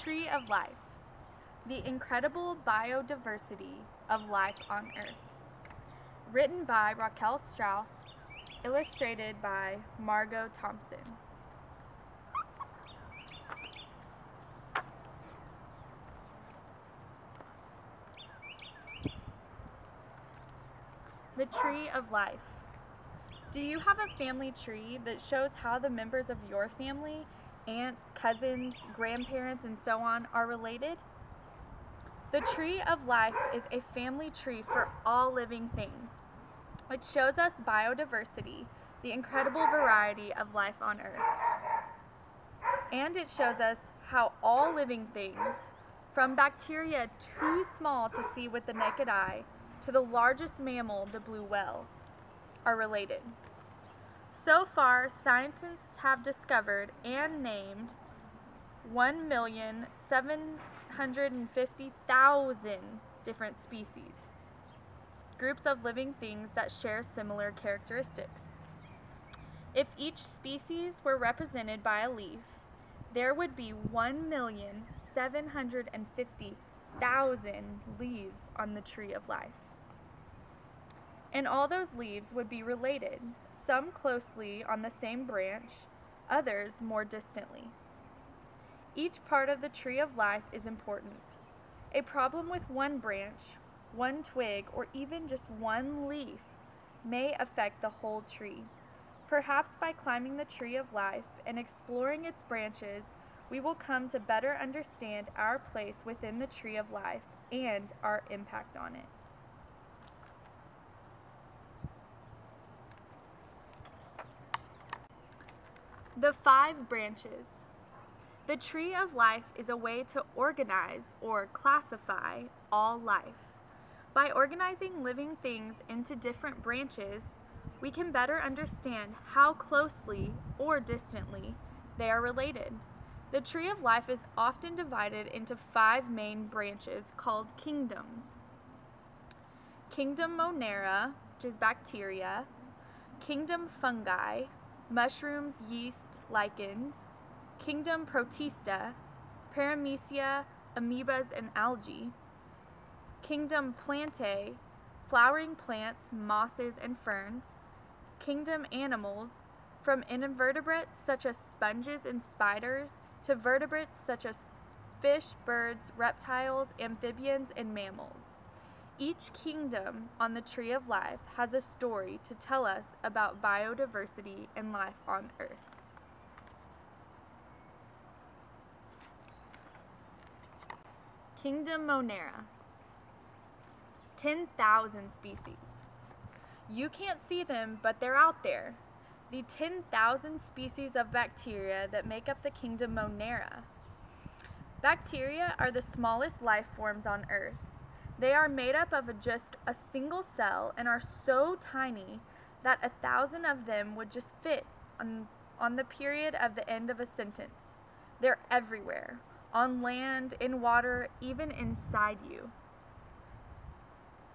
Tree of Life, the incredible biodiversity of life on Earth. Written by Raquel Strauss, illustrated by Margot Thompson. The Tree of Life. Do you have a family tree that shows how the members of your family, aunts, cousins, grandparents, and so on, are related? The Tree of Life is a family tree for all living things. It shows us biodiversity, the incredible variety of life on Earth. And it shows us how all living things, from bacteria too small to see with the naked eye, to the largest mammal, the blue whale, are related. So far, scientists have discovered and named 1,750,000 different species, groups of living things that share similar characteristics. If each species were represented by a leaf, there would be 1,750,000 leaves on the Tree of Life. And all those leaves would be related, some closely on the same branch, others more distantly. Each part of the Tree of Life is important. A problem with one branch, one twig, or even just one leaf may affect the whole tree. Perhaps by climbing the Tree of Life and exploring its branches, we will come to better understand our place within the Tree of Life and our impact on it. The 5 branches. The Tree of Life is a way to organize or classify all life. By organizing living things into different branches, we can better understand how closely or distantly they are related. The Tree of Life is often divided into 5 main branches called kingdoms. Kingdom Monera, which is bacteria, Kingdom Fungi, mushrooms, yeast, lichens, Kingdom Protista, paramecia, amoebas, and algae, Kingdom Plantae, flowering plants, mosses, and ferns, Kingdom Animals, from invertebrates such as sponges and spiders to vertebrates such as fish, birds, reptiles, amphibians, and mammals. Each kingdom on the Tree of Life has a story to tell us about biodiversity and life on Earth. Kingdom Monera. 10,000 species. You can't see them, but they're out there. The 10,000 species of bacteria that make up the Kingdom Monera. Bacteria are the smallest life forms on Earth. They are made up of just a single cell and are so tiny that 1,000 of them would just fit on the period of the end of a sentence. They're everywhere, on land, in water, even inside you.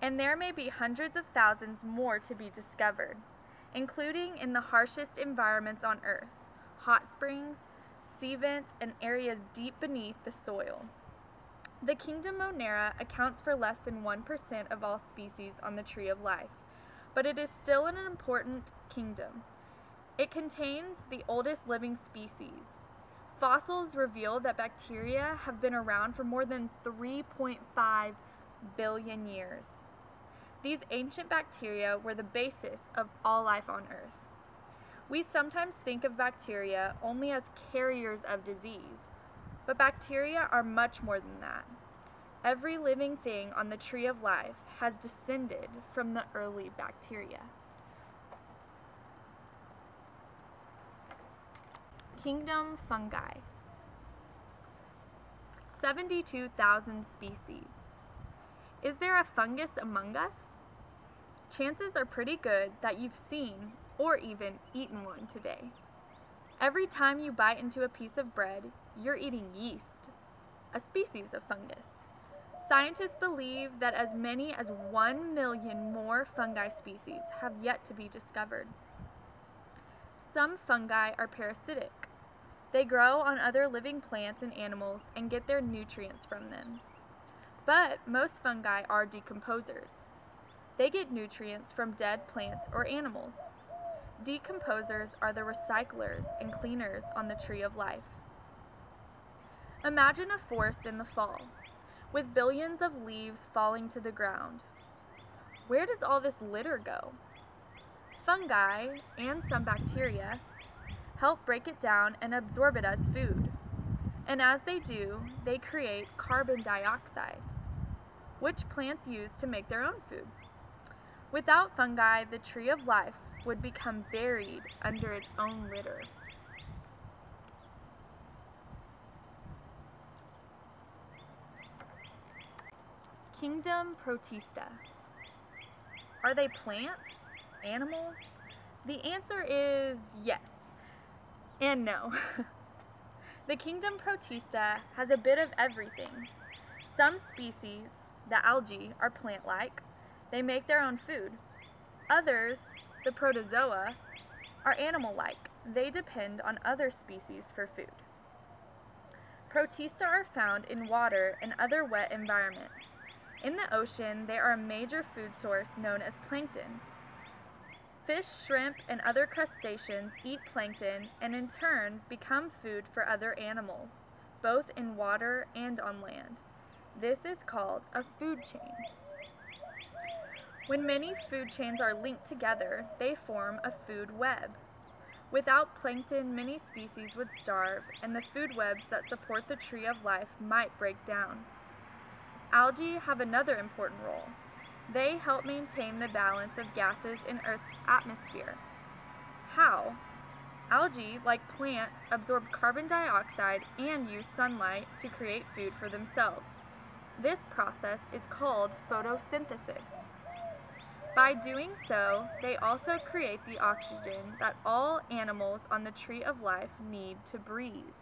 And there may be hundreds of thousands more to be discovered, including in the harshest environments on Earth, hot springs, sea vents, and areas deep beneath the soil. The Kingdom Monera accounts for less than 1% of all species on the Tree of Life, but it is still an important kingdom. It contains the oldest living species. Fossils reveal that bacteria have been around for more than 3.5 billion years. These ancient bacteria were the basis of all life on Earth. We sometimes think of bacteria only as carriers of disease, but bacteria are much more than that. Every living thing on the Tree of Life has descended from the early bacteria. Kingdom Fungi. 72,000 species. Is there a fungus among us? Chances are pretty good that you've seen or even eaten one today. Every time you bite into a piece of bread, you're eating yeast, a species of fungus. Scientists believe that as many as 1 million more fungi species have yet to be discovered. Some fungi are parasitic. They grow on other living plants and animals and get their nutrients from them. But most fungi are decomposers. They get nutrients from dead plants or animals. Decomposers are the recyclers and cleaners on the tree of life. Imagine a forest in the fall, with billions of leaves falling to the ground. Where does all this litter go? Fungi, and some bacteria, help break it down and absorb it as food. And as they do, they create carbon dioxide, which plants use to make their own food. Without fungi, the tree of life would become buried under its own litter. Kingdom Protista. Are they plants? Animals? The answer is yes and no. The kingdom Protista has a bit of everything. Some species, the algae, are plant-like. They make their own food. Others, the protozoa, are animal-like. They depend on other species for food. Protista are found in water and other wet environments. In the ocean, they are a major food source known as plankton. Fish, shrimp, and other crustaceans eat plankton and in turn become food for other animals, both in water and on land. This is called a food chain. When many food chains are linked together, they form a food web. Without plankton, many species would starve, and the food webs that support the tree of life might break down. Algae have another important role. They help maintain the balance of gases in Earth's atmosphere. How? Algae, like plants, absorb carbon dioxide and use sunlight to create food for themselves. This process is called photosynthesis. By doing so, they also create the oxygen that all animals on the tree of life need to breathe.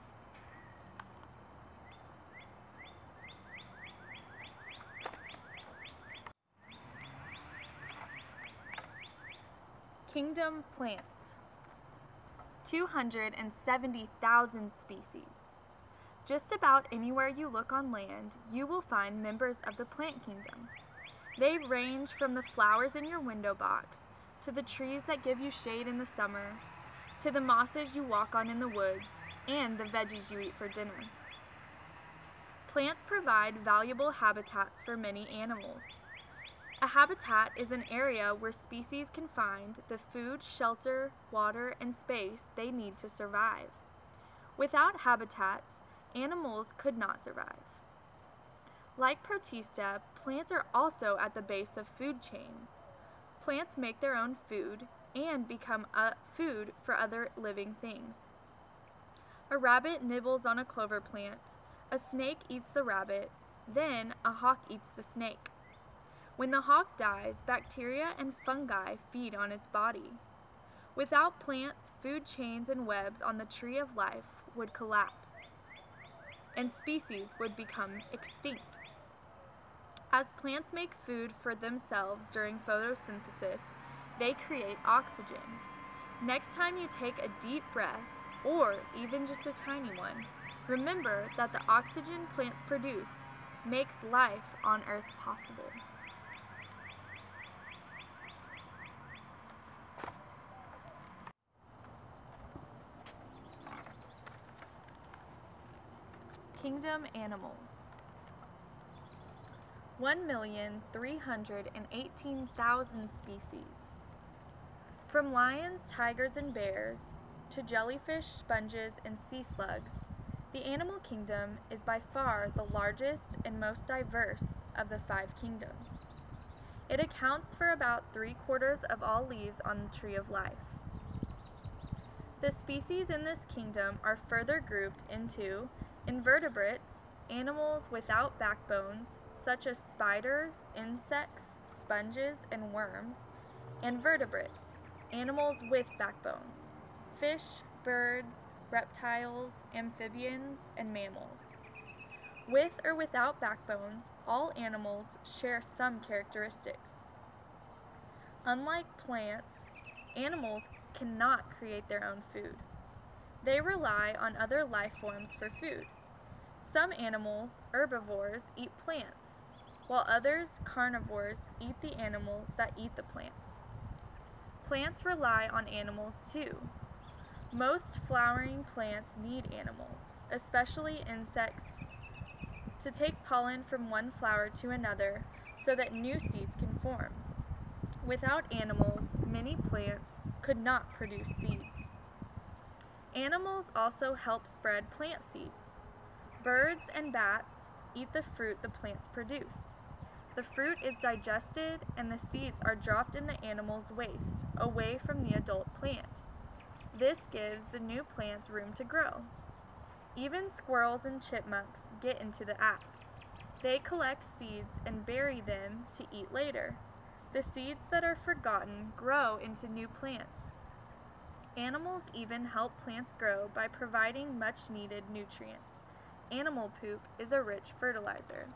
Kingdom plants. 270,000 species. Just about anywhere you look on land, you will find members of the plant kingdom. They range from the flowers in your window box, to the trees that give you shade in the summer, to the mosses you walk on in the woods, and the veggies you eat for dinner. Plants provide valuable habitats for many animals. A habitat is an area where species can find the food, shelter, water, and space they need to survive. Without habitats, animals could not survive. Like Protista, plants are also at the base of food chains. Plants make their own food and become food for other living things. A rabbit nibbles on a clover plant, a snake eats the rabbit, then a hawk eats the snake. When the hawk dies, bacteria and fungi feed on its body. Without plants, food chains and webs on the tree of life would collapse, and species would become extinct. As plants make food for themselves during photosynthesis, they create oxygen. Next time you take a deep breath, or even just a tiny one, remember that the oxygen plants produce makes life on Earth possible. Kingdom animals. 1,318,000 species. From lions, tigers, and bears, to jellyfish, sponges, and sea slugs, the animal kingdom is by far the largest and most diverse of the 5 kingdoms. It accounts for about 3/4 of all leaves on the tree of life. The species in this kingdom are further grouped into invertebrates, animals without backbones, such as spiders, insects, sponges, and worms, and vertebrates, animals with backbones, fish, birds, reptiles, amphibians, and mammals. With or without backbones, all animals share some characteristics. Unlike plants, animals cannot create their own food. They rely on other life forms for food. Some animals, herbivores, eat plants, while others, carnivores, eat the animals that eat the plants. Plants rely on animals too. Most flowering plants need animals, especially insects, to take pollen from one flower to another so that new seeds can form. Without animals, many plants could not produce seeds. Animals also help spread plant seeds. Birds and bats eat the fruit the plants produce. The fruit is digested and the seeds are dropped in the animal's waste, away from the adult plant. This gives the new plants room to grow. Even squirrels and chipmunks get into the act. They collect seeds and bury them to eat later. The seeds that are forgotten grow into new plants. Animals even help plants grow by providing much-needed nutrients. Animal poop is a rich fertilizer.